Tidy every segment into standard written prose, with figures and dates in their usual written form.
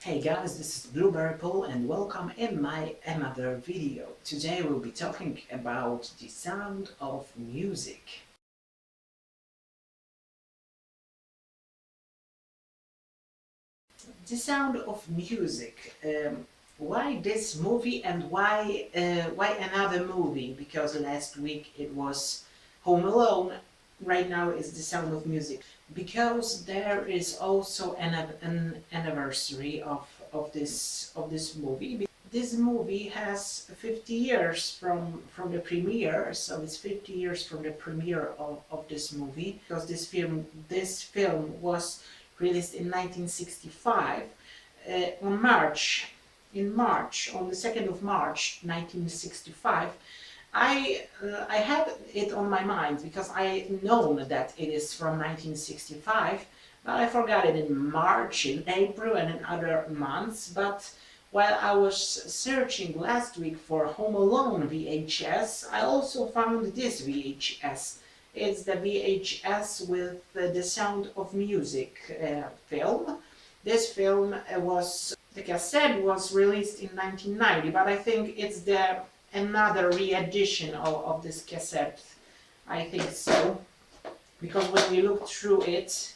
Hey guys, this is Blueberry Paul and welcome in my another video. Today we'll be talking about the sound of music. The sound of music. Why this movie and why another movie? Because last week it was Home Alone. Right now is the sound of music. Because there is also an anniversary of this movie. This movie has 50 years from the premiere, so it's 50 years from the premiere of this movie, because this film was released in 1965 on on the 2nd of March 1965. I had it on my mind because I known that it is from 1965, but I forgot it in March, in April, and in other months. But while I was searching last week for Home Alone VHS, I also found this VHS. It's the VHS with the Sound of Music film. This film the cassette was released in 1990, but I think it's another re-edition of this cassette. I think so, because when we look through it,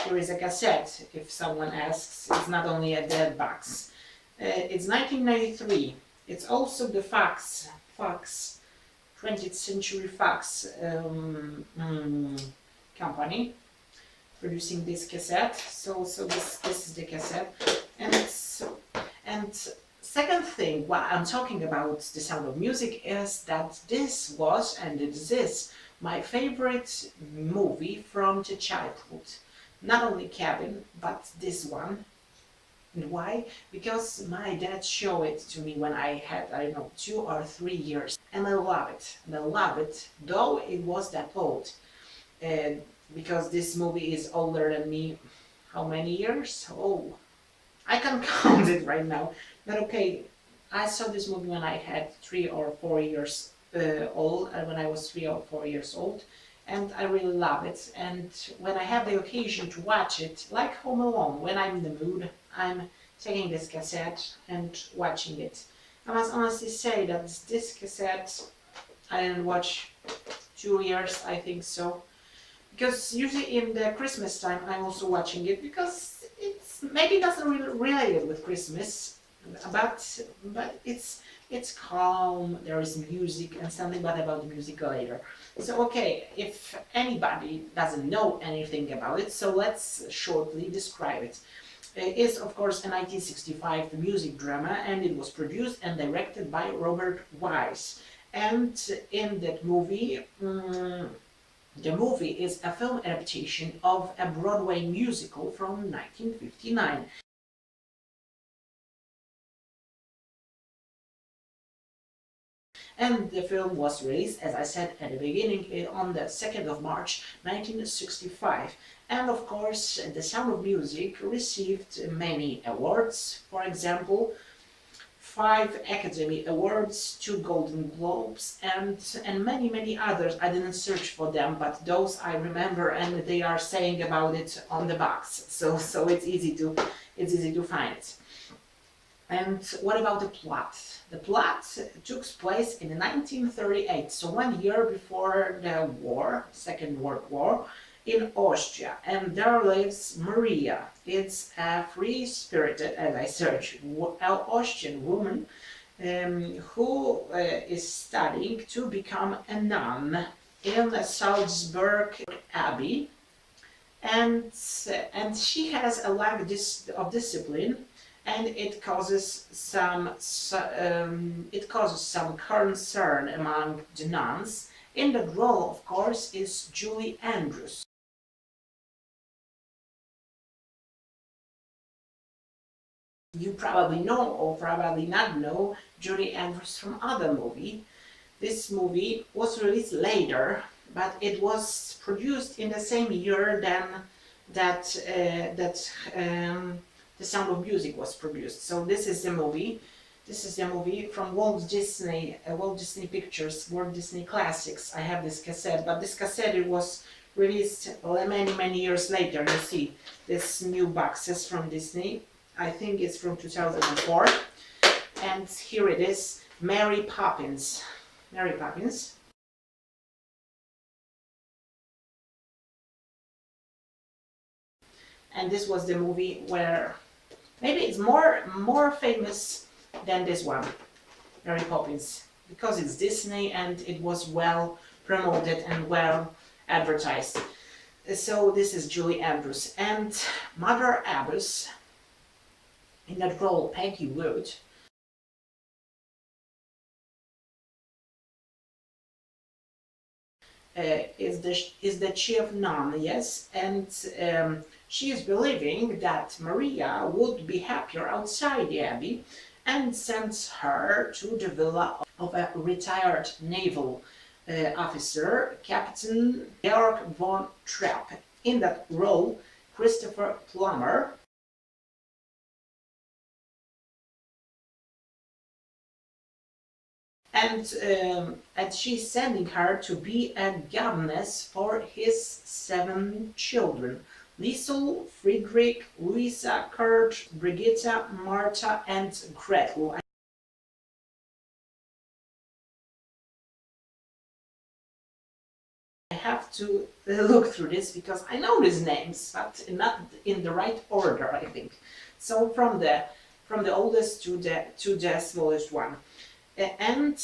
there is a cassette, if someone asks. It's not only a dead box. It's 1993. It's also the Fox 20th Century Fox company producing this cassette. So this is the cassette, and second thing, why I'm talking about the sound of music is that this was and it is my favorite movie from the childhood. Not only Cabin, but this one. And why? Because my dad showed it to me when I had, I don't know, 2 or 3 years. And I love it. And I love it, though it was that old. And because this movie is older than me, how many years? Oh, I can't count it right now. But okay, I saw this movie when I had 3 or 4 years old, when I was 3 or 4 years old, and I really love it. And when I have the occasion to watch it, like Home Alone, when I'm in the mood, I'm taking this cassette and watching it. I must honestly say that this cassette I didn't watch 2 years, I think so. Because usually in the Christmas time I'm also watching it, because it's maybe doesn't really relate it with Christmas, but it's calm. There is music and something, but about the music later. So okay, if anybody doesn't know anything about it, so let's shortly describe it. It is of course a 1965 music drama, and it was produced and directed by Robert Wise. And in that movie, the movie is a film adaptation of a Broadway musical from 1959. And the film was released, as I said at the beginning, on the 2nd of March 1965. And of course, The Sound of Music received many awards. For example, 5 Academy Awards, 2 Golden Globes, and many others. I didn't search for them, but those I remember, and they are saying about it on the box. So it's easy to find it. And what about the plot? The plot took place in 1938, so 1 year before the war, Second World War, in Austria. And there lives Maria. It's a free-spirited, as I search, Austrian woman who is studying to become a nun in Salzburg Abbey. And she has a lack of discipline, and it causes some concern among the nuns. In the role, of course, is Julie Andrews. You probably know or probably not know Julie Andrews from other movie. This movie was released later, but it was produced in the same year that The Sound of Music was produced. So this is the movie. This is the movie from Walt Disney Pictures, Walt Disney Classics. I have this cassette, but this cassette it was released many years later. You see, this new boxes from Disney. I think it's from 2004. And here it is, Mary Poppins. Mary Poppins. And this was the movie where maybe it's more famous than this one, Mary Poppins, because it's Disney and it was well promoted and well advertised. So this is Julie Andrews and Mother Abbess in that role, Peggy Wood. Is the chief nun, yes, and she is believing that Maria would be happier outside the abbey, and sends her to the villa of a retired naval officer, Captain Georg von Trapp. In that role, Christopher Plummer. And she's sending her to be a governess for his 7 children: Liesel, Friedrich, Luisa, Kurt, Brigitta, Martha, and Gretel. I have to look through this because I know these names, but not in the right order, I think. So from the oldest to the smallest one. And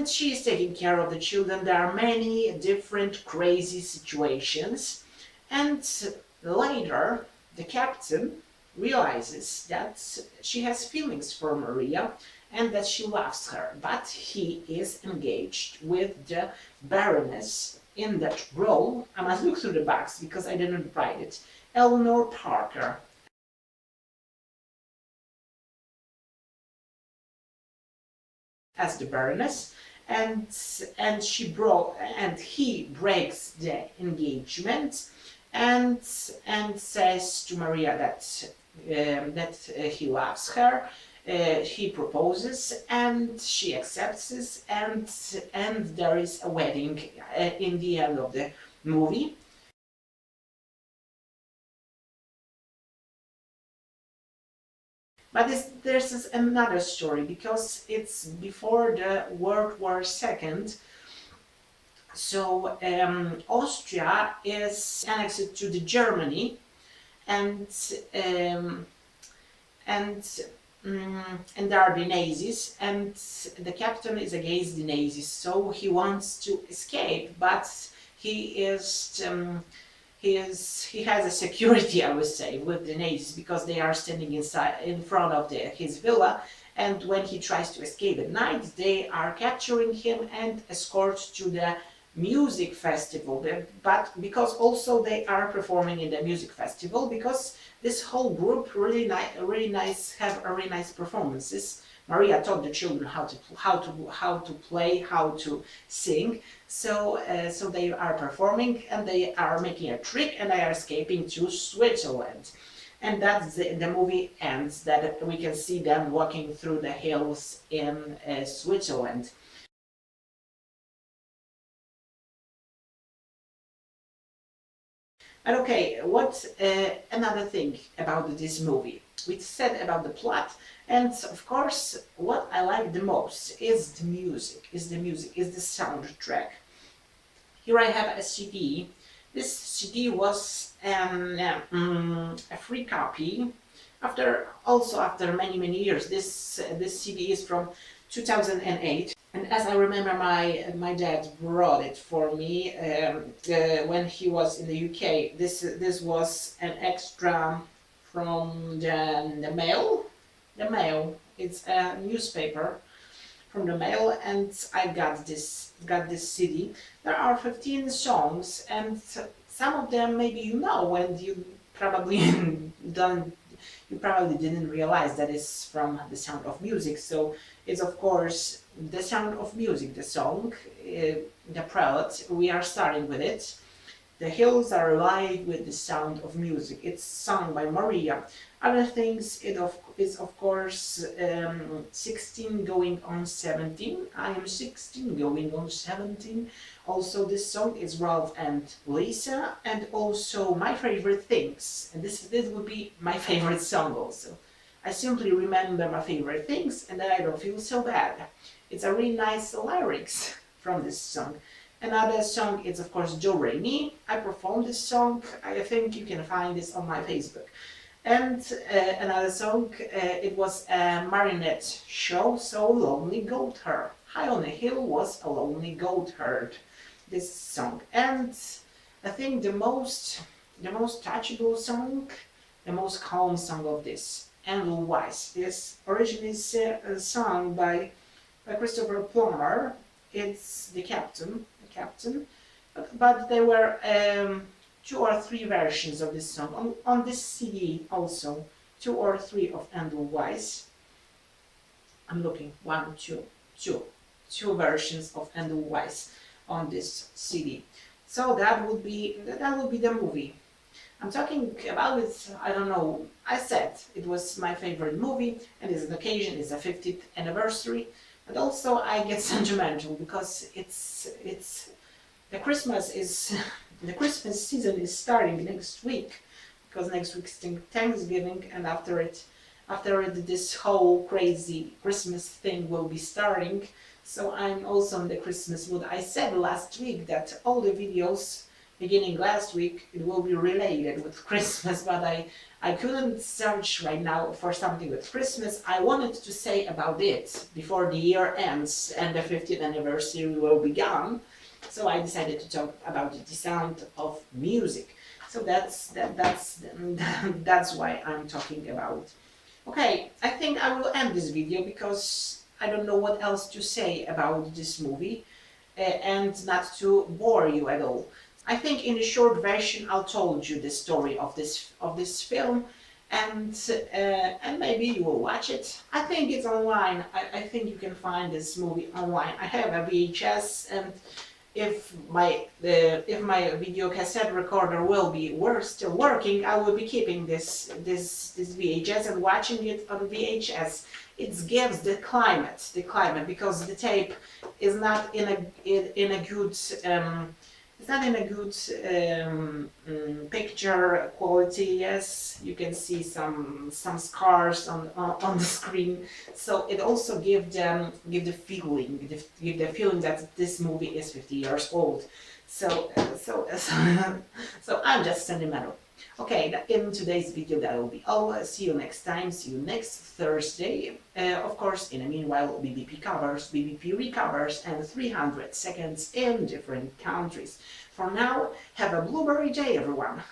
she's taking care of the children. There are many different crazy situations, and later the captain realizes that she has feelings for Maria and that she loves her, but he is engaged with the Baroness in that role. I must look through the box because I didn't write it. Eleanor Parker. As the Baroness, and he breaks the engagement and says to Maria that he loves her. He proposes and she accepts this, and there is a wedding in the end of the movie. But there's another story because it's before the World War II. So Austria is annexed to the Germany, and um, and and there are the Nazis, and the captain is against the Nazis, so he wants to escape, but he is he has a security, I would say, with the Nazis because they are standing in front of his villa, and when he tries to escape at night, they are capturing him and escort to the music festival. But because also they are performing in the music festival, because this whole group really have really nice performances. Maria taught the children how to play, how to sing. So they are performing and they are making a trick and they are escaping to Switzerland. And that's the movie ends that we can see them walking through the hills in Switzerland. But okay, what another thing about this movie? We said about the plot, and of course, what I like the most is the music. Is the soundtrack. Here I have a CD. This CD was a free copy. After many years, this CD is from 2008. And as I remember, my dad brought it for me when he was in the UK. This was an extra from the Mail. The Mail. It's a newspaper from the Mail, and I got this CD. There are 15 songs, and some of them maybe you know, and you probably don't. You probably didn't realize that it's from The Sound of Music. So it's of course The Sound of Music, the song, the prelude. We are starting with it. The hills are alive with the sound of music. It's sung by Maria. Other things, is of course 16 going on 17. I am 16 going on 17. Also, this song is Ralph and Lisa, and also My Favorite Things. And this would be my favorite song also. I simply remember my favorite things, and then I don't feel so bad. It's a really nice lyrics from this song. Another song is of course Do Re Mi. I performed this song. I think you can find this on my Facebook. And another song, it was a marionette show, So Lonely Goat Herd. High on a Hill was a lonely goat herd, this song. And I think the most touchable song, the most calm song of this, Andrew Weiss. This originally sung by Christopher Plummer. It's the captain, but there were 2 or 3 versions of this song on this CD also. 2 or 3 of Andrew Weiss. I'm looking 2 versions of Andrew Weiss on this CD. So that would be the movie. I'm talking about it, I don't know, I said it was my favorite movie, and it's an occasion, it's a 50th anniversary, but also I get sentimental because it's the Christmas is the Christmas season is starting next week, because next week's Thanksgiving, and after it this whole crazy Christmas thing will be starting. So I'm also in the Christmas mood. I said last week that all the videos beginning last week, it will be related with Christmas, but I couldn't search right now for something with Christmas. I wanted to say about it before the year ends and the 50th anniversary will be gone. So I decided to talk about the sound of music. So that's why I'm talking about. Okay, I think I will end this video because I don't know what else to say about this movie and not to bore you at all. I think in a short version I told you the story of this film, and maybe you will watch it. I think it's online. I think you can find this movie online. I have a VHS, and if my video cassette recorder will be still working, I will be keeping this VHS and watching it on VHS. It gives the climate because the tape is not in a good it's not in a good picture quality. Yes, you can see some scars on the screen. So it also give the feeling that this movie is 50 years old. So I'm just sentimental. Okay, in today's video that will be all. See you next time. See you next Thursday. Of course, in the meanwhile, BBP covers, BBP recovers, and 300 seconds in different countries. For now, have a blueberry day, everyone.